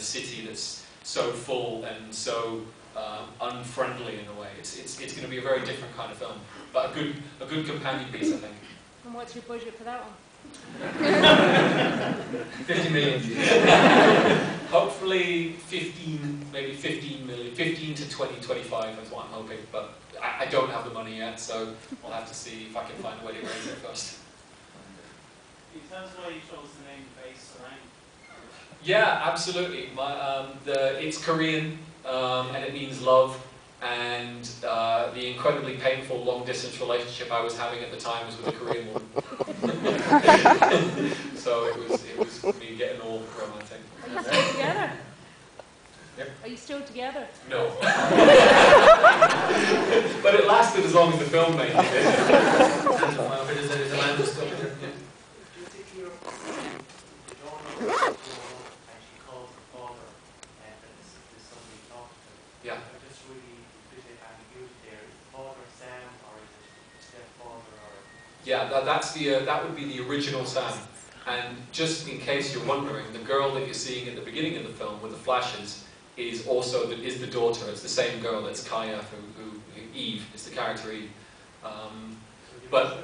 city that's so full and so unfriendly in a way. It's going to be a very different kind of film, but a good companion piece, I think. And what's your budget for that one? 50 million. Hopefully 15, maybe 15 million, 15 to 20, 25 is what I'm hoping, but I don't have the money yet, so I'll have to see if I can find a way to raise it first. Can you tell us why you chose the name Base Sarang? Yeah, absolutely. It's Korean, and it means love, and the incredibly painful long-distance relationship I was having at the time was with a Korean woman. So it was me getting all romantic. Are you still together? Yep. Are you still together? No. But it lasted as long as the film made it. Yeah. Yeah, that would be the original Sam. And just in case you're wondering, the girl that you're seeing at the beginning of the film with the flashes is also the daughter. It's the same girl. It's Kaya, who Eve. It's the character Eve. But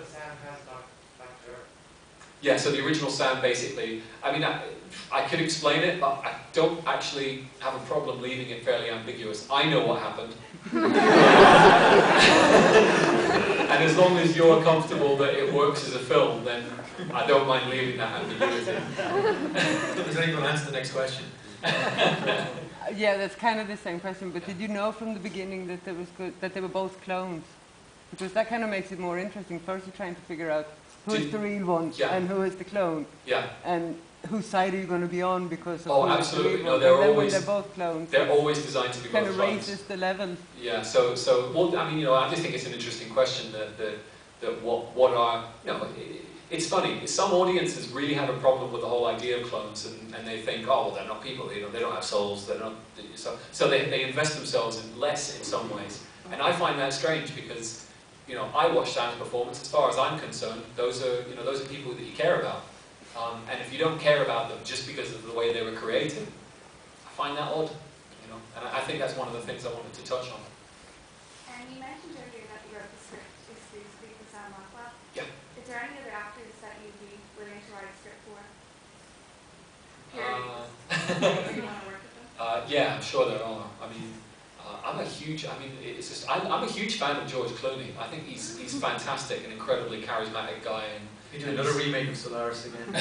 yeah, so the original Sam basically. I mean, I could explain it, but I don't actually have a problem leaving it fairly ambiguous. I know what happened. And as long as you're comfortable that it works as a film, then I don't mind leaving that ambiguity. Does anyone answer the next question? Yeah, that's kind of the same question, but did you know from the beginning that they were both clones? Because that kind of makes it more interesting. First you're trying to figure out who is the real one and who is the clone. Yeah. And whose side are you going to be on because of absolutely. No, they're always, when they're both clones. They're always designed to be kind both of clones. raises the level. Yeah, so well, I mean, I just think it's an interesting question that what are, it's funny. Some audiences really have a problem with the whole idea of clones, and they think, oh, well, they're not people. They don't have souls. They're not. So they invest themselves in less in some ways, and I find that strange because, I watch Sam's performance. As far as I'm concerned, those are people that you care about, and if you don't care about them just because of the way they were created, I find that odd, and I think that's one of the things I wanted to touch on. And you mentioned earlier that you wrote the script exclusively for Sam Rockwell. Yeah. Is there any other actors that you'd be willing to write a script for? Do you want to work with them? Yeah, I'm sure there are. I mean, I'm a huge fan of George Clooney. I think he's fantastic, an incredibly charismatic guy. And you do another remake of Solaris again.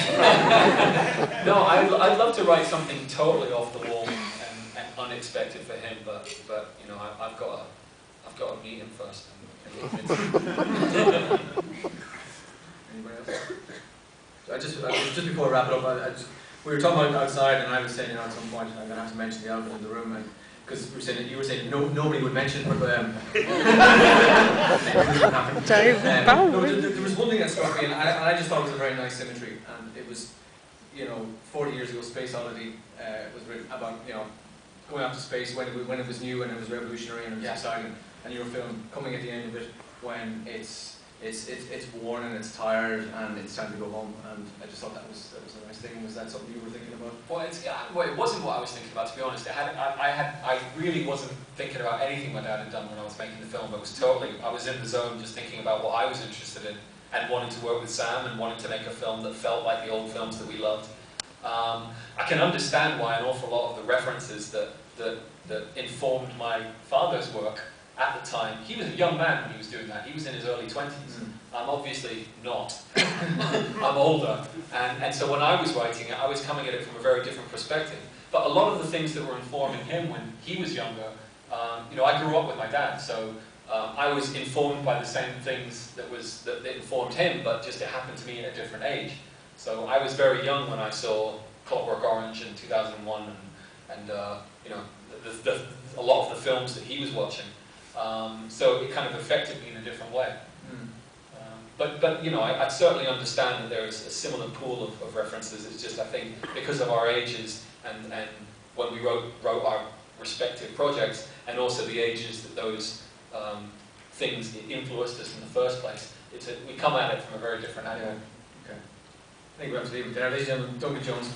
No, I'd love to write something totally off the wall and unexpected for him, but I've got to meet him first. Anybody else? Just before we wrap it up, we were talking about outside, and I was saying, at some point I'm going to have to mention the elephant in the room, because you were saying nobody would mention it, but there was one thing that struck me, and I just thought it was a very nice symmetry, and it was, 40 years ago, Space Oddity was written about, going out to space when it was new and it was revolutionary and it was exciting, and your film coming at the end of it when it's worn and it's tired and it's time to go home, and I just thought that was a nice thing. Was that something you were thinking about? Well, it wasn't what I was thinking about, to be honest. I really wasn't thinking about anything my dad had done when I was making the film. I was in the zone just thinking about what I was interested in and wanting to work with Sam and wanting to make a film that felt like the old films that we loved. I can understand why an awful lot of the references that informed my father's work at the time. He was a young man when he was doing that. He was in his early 20s. I'm obviously not. I'm older. And so when I was writing it, I was coming at it from a very different perspective. But a lot of the things that were informing him when he was younger, I grew up with my dad, so I was informed by the same things that informed him, but just it happened to me at a different age. So I was very young when I saw Clockwork Orange in 2001, and a lot of the films that he was watching. So it kind of affected me in a different way. But I certainly understand that there is a similar pool of references. It's just, I think, because of our ages and when we wrote our respective projects, and also the ages that those things influenced us in the first place, we come at it from a very different angle. Okay. I think we have to leave it there. Ladies and gentlemen, Duncan Jones.